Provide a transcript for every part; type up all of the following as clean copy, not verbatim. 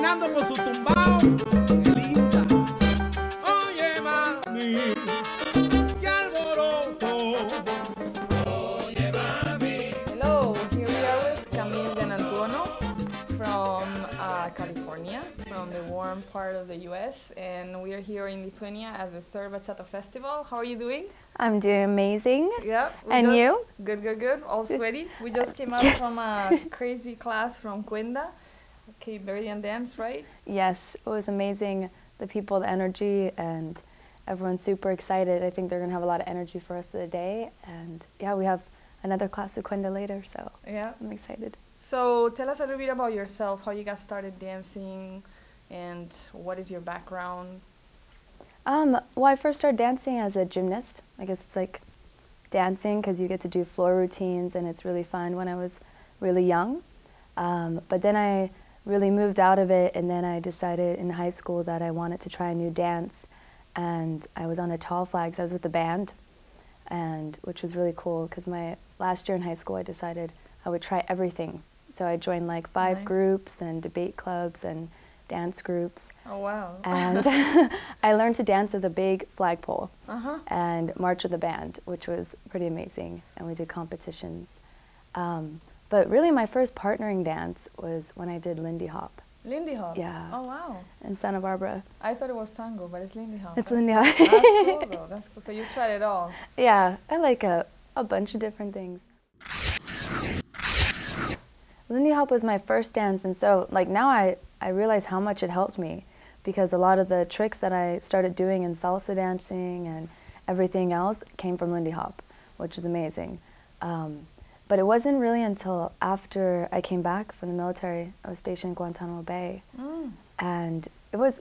bailando con su tumbao. Qué linda. Oye, mami, qué alboroto. Oye, mami. Hello, here we are with Camille Tango from California, from the warm part of the US, and we are here in Lithuania at the third Bachata Festival. How are you doing? I'm doing amazing. Yeah. And you? Good, good, good. All sweaty. We just came out from a crazy class from Cuenda, Cape Verdean dance, right? Yes, it was amazing. The people, the energy, and everyone's super excited. I think they're going to have a lot of energy for us of the day. And yeah, we have another class of Cuenda later, so yeah, I'm excited. So tell us a little bit about yourself, how you got started dancing, and what is your background? Well, I first started dancing as a gymnast. I guess it's like dancing because you get to do floor routines and it's really fun when I was really young. But then I really moved out of it, and then I decided in high school that I wanted to try a new dance. And I was on a Tall Flags. I was with the band, and which was really cool because my last year in high school I decided I would try everything. So I joined like 5 groups and debate clubs and dance groups. Oh, wow. And I learned to dance with a big flagpole and march with the band, which was pretty amazing. And we did competitions. But really my first partnering dance was when I did Lindy Hop. Lindy Hop? Yeah. Oh, wow. In Santa Barbara. I thought it was tango, but it's Lindy Hop. It's Lindy Hop. That's cool, though. That's cool. So you tried it all. Yeah, I like a bunch of different things. Lindy Hop was my first dance, and so like now I realize how much it helped me, because a lot of the tricks that I started doing in salsa dancing and everything else came from Lindy Hop, which is amazing. But it wasn't really until after I came back from the military. I was stationed in Guantanamo Bay, and it was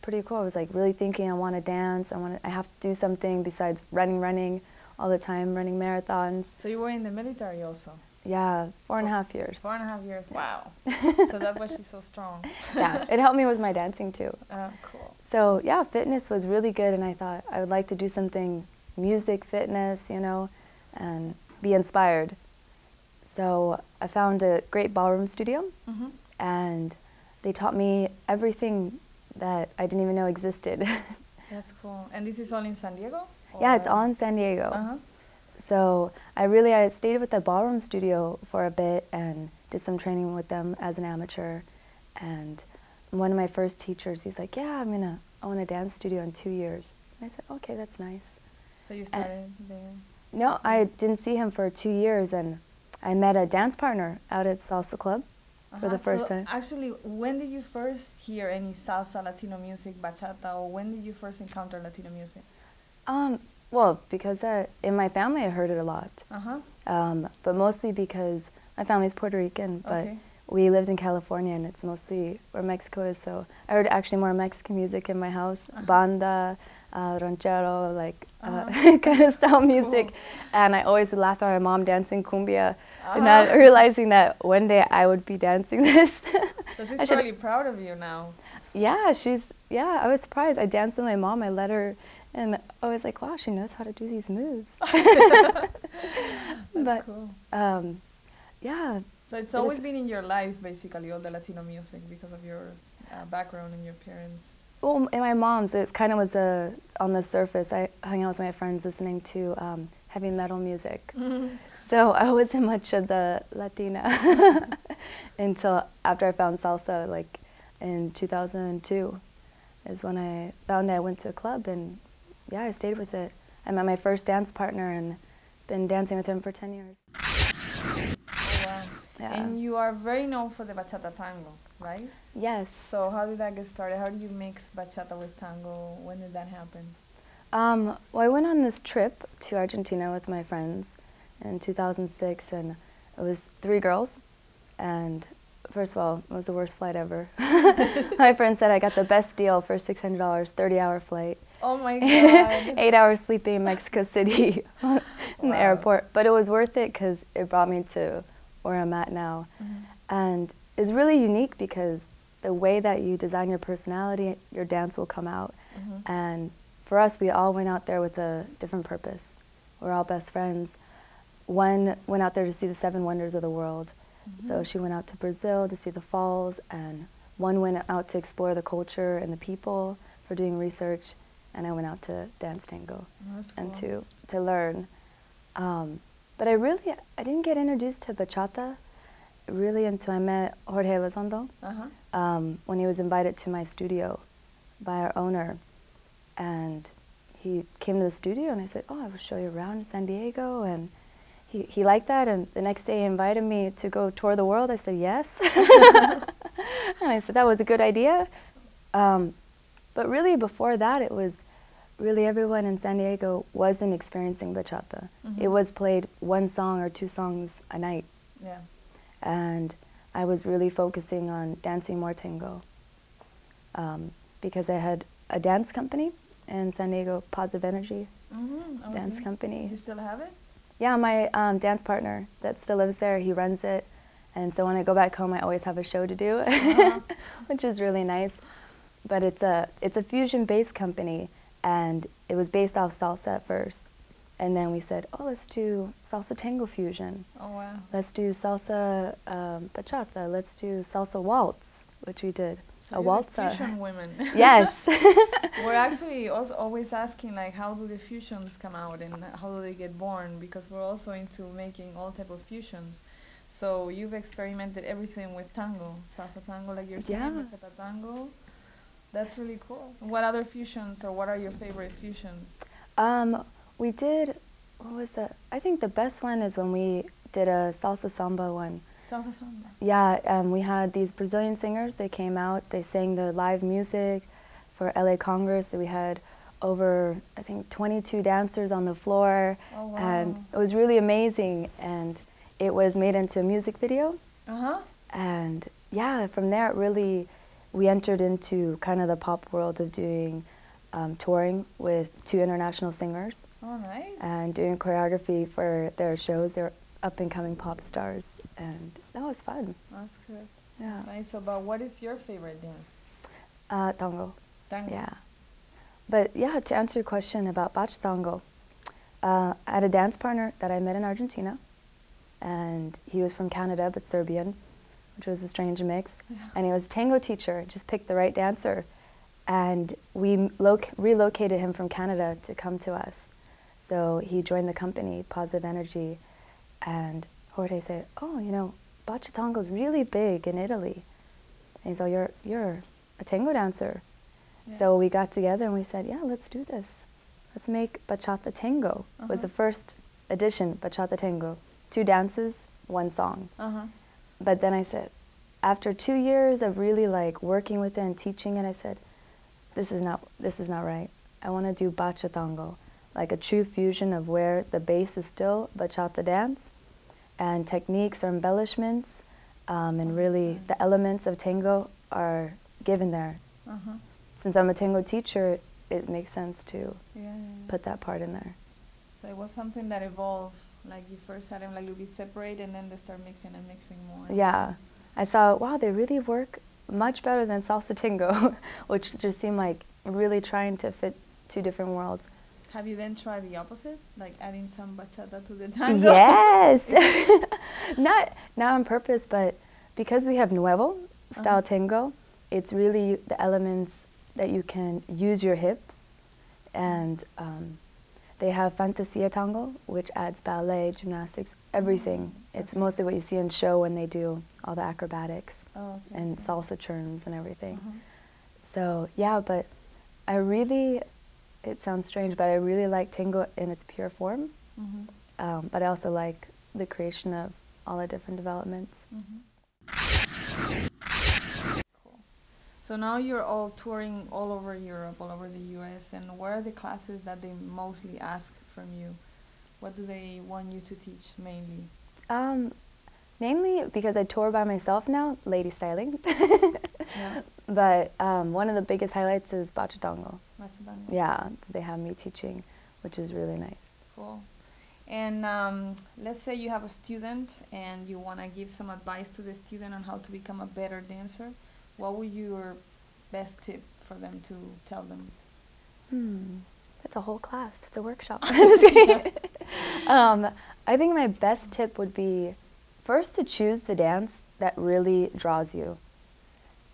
pretty cool. I was like really thinking I want to dance. I have to do something besides running all the time, running marathons. So you were in the military also? Yeah, 4.5 years. 4.5 years, wow. So that's why she's so strong. Yeah, it helped me with my dancing too. Cool. So yeah, fitness was really good, and I thought I would like to do something music, fitness, you know, and be inspired. So I found a great ballroom studio, and they taught me everything that I didn't even know existed. That's cool. And this is all in San Diego? Yeah, it's all in San Diego. So I stayed with the ballroom studio for a bit and did some training with them as an amateur. And one of my first teachers, he's like, yeah, I own a dance studio in 2 years. And I said, okay, that's nice. So you started there? No, I didn't see him for 2 years, and I met a dance partner out at Salsa Club for the first time. Actually, when did you first hear any salsa, Latino music, bachata, or when did you first encounter Latino music? Well, because in my family I heard it a lot, but mostly because my family's Puerto Rican, but we lived in California, and it's mostly where Mexico is, so I heard actually more Mexican music in my house, banda, ranchero, like kind of style music, and I always would laugh at my mom dancing cumbia, and not realizing that one day I would be dancing this. So she's probably proud of you now. Yeah, I was surprised. I danced with my mom, I let her, and I was like, wow, she knows how to do these moves. That's cool. Yeah. So it's always been in your life, basically, all the Latino music, because of your background and your parents. Well, in my mom's, it kind of was on the surface. I hung out with my friends listening to heavy metal music. So I wasn't much of the Latina until after I found salsa, like in 2002 is when I found I went to a club, and yeah, I stayed with it. I met my first dance partner and been dancing with him for 10 years. Oh, wow. Yeah. And you are very known for the bachata tango, right? Yes. So how did that get started? How did you mix bachata with tango? When did that happen? Well, I went on this trip to Argentina with my friends in 2006, and it was 3 girls, and first of all, it was the worst flight ever. My friend said I got the best deal for $600, 30-hour flight. Oh my God. 8 hours sleeping in Mexico City in the airport. But it was worth it because it brought me to where I'm at now. And it's really unique because the way that you design your personality, your dance will come out. And for us, we all went out there with a different purpose. We're all best friends. One went out there to see the 7 wonders of the world. So she went out to Brazil to see the falls, and One went out to explore the culture and the people for doing research, and I went out to dance tango and to learn. But I didn't get introduced to bachata really until I met Jorge Elizondo when he was invited to my studio by our owner. And he came to the studio and I said, oh, I will show you around San Diego. And he liked that, and the next day he invited me to go tour the world. I said, yes. And I said, that was a good idea. But really before that, it was really everyone in San Diego wasn't experiencing bachata. It was played one song or two songs a night. Yeah. And I was really focusing on dancing more tango because I had a dance company in San Diego, Positive Energy dance company. Do you still have it? Yeah, my dance partner that still lives there, he runs it. And so when I go back home, I always have a show to do, which is really nice. But it's a fusion-based company, and it was based off salsa at first. And then we said, oh, let's do salsa tango fusion. Oh, wow. Let's do salsa bachata. Let's do salsa waltz, which we did. So a you're waltz. the fusion women. Yes. We're actually also always asking, like, how do the fusions come out and how do they get born? Because we're also into making all type of fusions. So you've experimented everything with tango, salsa tango, like you're saying, bachata tango. That's really cool. What other fusions, or what are your favorite fusions? We did, what was that? I think the best one is when we did a salsa samba one. Salsa samba. Yeah, we had these Brazilian singers. They came out, they sang the live music for LA Congress. We had over, I think, 22 dancers on the floor. Oh, wow. And it was really amazing. And it was made into a music video. And yeah, from there it really, we entered into kind of the pop world of doing touring with 2 international singers. Oh, nice. And doing choreography for their shows. They're up-and-coming pop stars, and that was fun. That's good. Yeah. Nice. So, but what is your favorite dance? Tango. Tango. Yeah. But yeah, to answer your question about bach tango, I had a dance partner that I met in Argentina, and he was from Canada but Serbian, which was a strange mix. Yeah. And he was a tango teacher. Just picked the right dancer, and we relocated him from Canada to come to us. So he joined the company, Positive Energy, and Jorge said, oh, you know, bachata tango is really big in Italy. And he's like, you're a tango dancer. Yeah. So we got together and we said, yeah, let's do this. Let's make bachata tango. It was the first edition, bachata tango. 2 dances, 1 song. But then I said, after 2 years of really like working with it and teaching it, I said, this is not right. I want to do bachata tango, like a true fusion of where the base is still bachata dance, and techniques or embellishments, and really the elements of tango are given there. Since I'm a tango teacher, it makes sense to put that part in there. So it was something that evolved. Like you first had them like a little bit separate, and then they start mixing and mixing more. Yeah, I saw, wow, they really work much better than salsa tango, which just seemed like really trying to fit 2 different worlds. Have you then tried the opposite, like adding some bachata to the tango? Yes, not on purpose, but because we have nuevo style tango, it's really the elements that you can use your hips, and they have fantasia tango, which adds ballet, gymnastics, everything. It's mostly what you see in show when they do all the acrobatics and salsa turns and everything. So yeah, but I really, it sounds strange, but I really like tango in its pure form. But I also like the creation of all the different developments. Cool. So now you're all touring all over Europe, all over the US, and what are the classes that they mostly ask from you? What do they want you to teach mainly? Mainly because I tour by myself now, lady styling. But one of the biggest highlights is bachata tango. Yeah, they have me teaching, which is really nice. Cool. And let's say you have a student and you want to give some advice to the student on how to become a better dancer. What would your best tip for them to tell them? That's a whole class. That's a workshop. Just kidding. I think my best tip would be first to choose the dance that really draws you.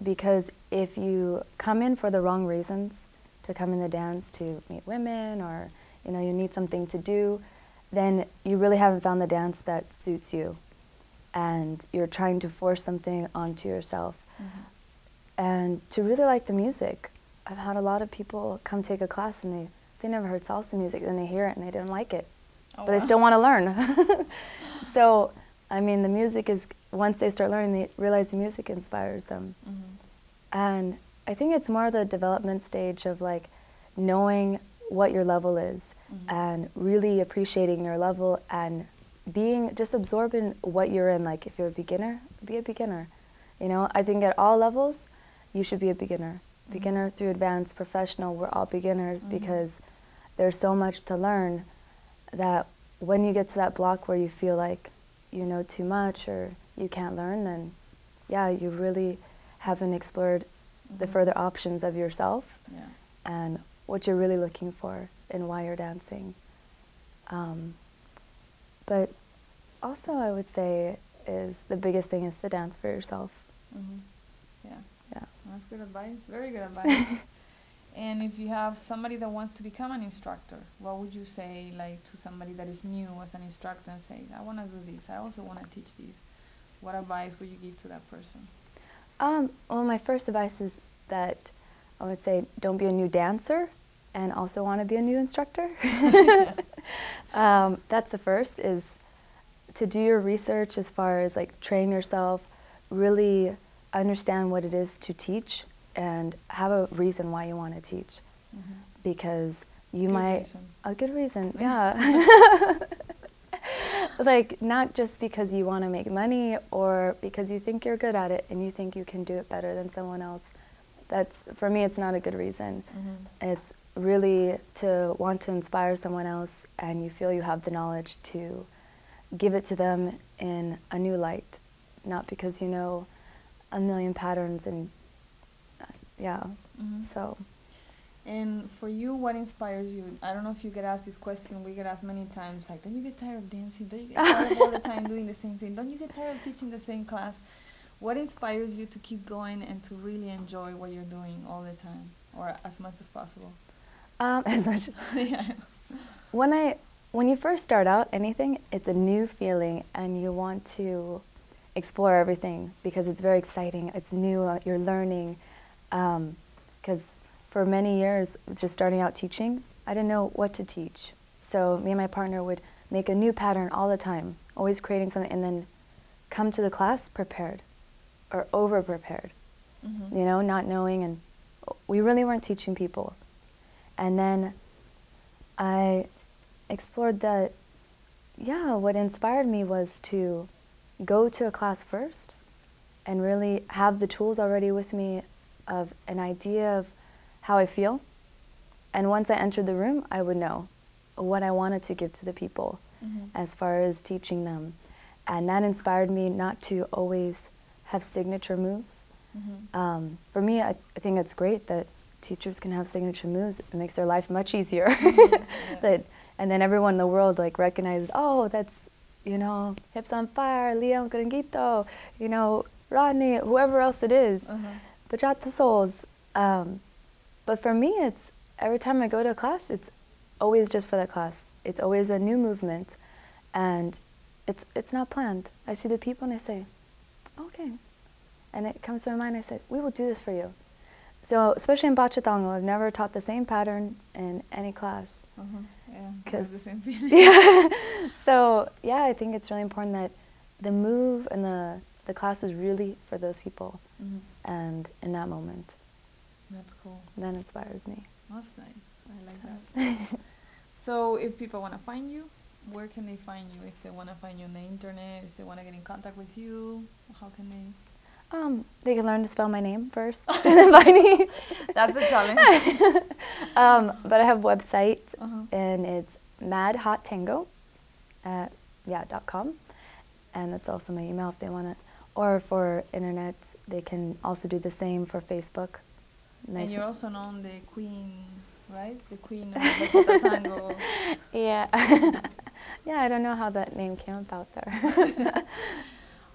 because if you come in for the wrong reasons, to come in the dance to meet women, or you know, you need something to do, then you really haven't found the dance that suits you, and you're trying to force something onto yourself. And to really like the music, I've had a lot of people come take a class and they never heard salsa music, then they hear it and they didn't like it, but they still want to learn. So I mean, the music is, once they start learning, they realize the music inspires them. And I think it's more the development stage of like knowing what your level is and really appreciating your level and being just absorbed in what you're in. Like if you're a beginner, be a beginner. You know, I think at all levels, you should be a beginner. Beginner through advanced, professional, we're all beginners because there's so much to learn that when you get to that block where you feel like you know too much or you can't learn, then yeah, you really haven't explored the further options of yourself and what you're really looking for and why you're dancing. But also I would say is the biggest thing is to dance for yourself. Yeah, that's good advice, very good advice. And if you have somebody that wants to become an instructor, what would you say like to somebody that is new as an instructor and say, I want to do this, I also want to teach these? What advice would you give to that person? Well, my first advice is that I would say don't be a new dancer and also want to be a new instructor. That's the first, is to do your research as far as like train yourself, really understand what it is to teach and have a reason why you want to teach. Because you might, a good reason, yeah. Like not just because you want to make money or because you think you're good at it and you think you can do it better than someone else. That's, for me, it's not a good reason. It's really to want to inspire someone else and you feel you have the knowledge to give it to them in a new light, not because you know a million patterns and so. And for you, what inspires you? I don't know if you get asked this question, we get asked many times, like, don't you get tired of dancing? Don't you get tired of all the time doing the same thing? Don't you get tired of teaching the same class? What inspires you to keep going and to really enjoy what you're doing all the time, or as much as possible? As much. Yeah. When you first start out anything, it's a new feeling and you want to explore everything because it's very exciting, it's new, you're learning. Because for many years, just starting out teaching, I didn't know what to teach. So me and my partner would make a new pattern all the time, always creating something, and then come to the class prepared or over-prepared, you know, not knowing, and we really weren't teaching people. And then I explored that, what inspired me was to go to a class first and really have the tools already with me of an idea of how I feel. And once I entered the room, I would know what I wanted to give to the people as far as teaching them. And that inspired me not to always have signature moves. For me, I think it's great that teachers can have signature moves. It makes their life much easier. And then everyone in the world like recognizes, oh, that's, you know, Hips on Fire, Leon Granguito, you know, Rodney, whoever else it is, Bachata Souls. But for me, it's every time I go to a class, it's always just for that class. It's always a new movement, and it's not planned. I see the people and I say, okay. And it comes to my mind, I said, we will do this for you. So, especially in Bachata Tango, I've never taught the same pattern in any class. Yeah, because the same feeling. So, I think it's really important that the move and the class is really for those people and in that moment. That's cool. That inspires me. That's nice. I like that. So if people want to find you, where can they find you? If they want to find you on the internet, if they want to get in contact with you, how can they? They can learn to spell my name first and then find me. That's a challenge. But I have a website and it's madhottango .com, and that's also my email if they want it. Or for internet, they can also do the same for Facebook. And you're also known the queen, right? The queen of Bachata Tango. Yeah. Yeah, I don't know how that name came about there.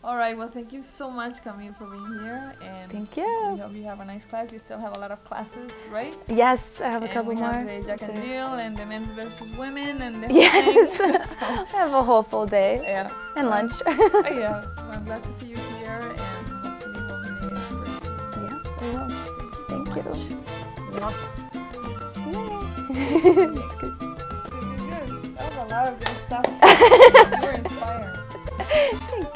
All right, well, thank you so much, Camille, for being here. And Thank we you. hope you have a nice class. You still have a lot of classes, right? Yes, I have a And couple we more. have the Jack and Jill and the men versus women and the whole Yes, thing. I have a whole full day Yeah. and lunch. Yeah. Well, I'm glad to see you here, and hopefully we'll meet again in person. Yeah, we will. Thank you. Mwah. Yay. Good. That was a lot of good stuff. You were inspired. Thank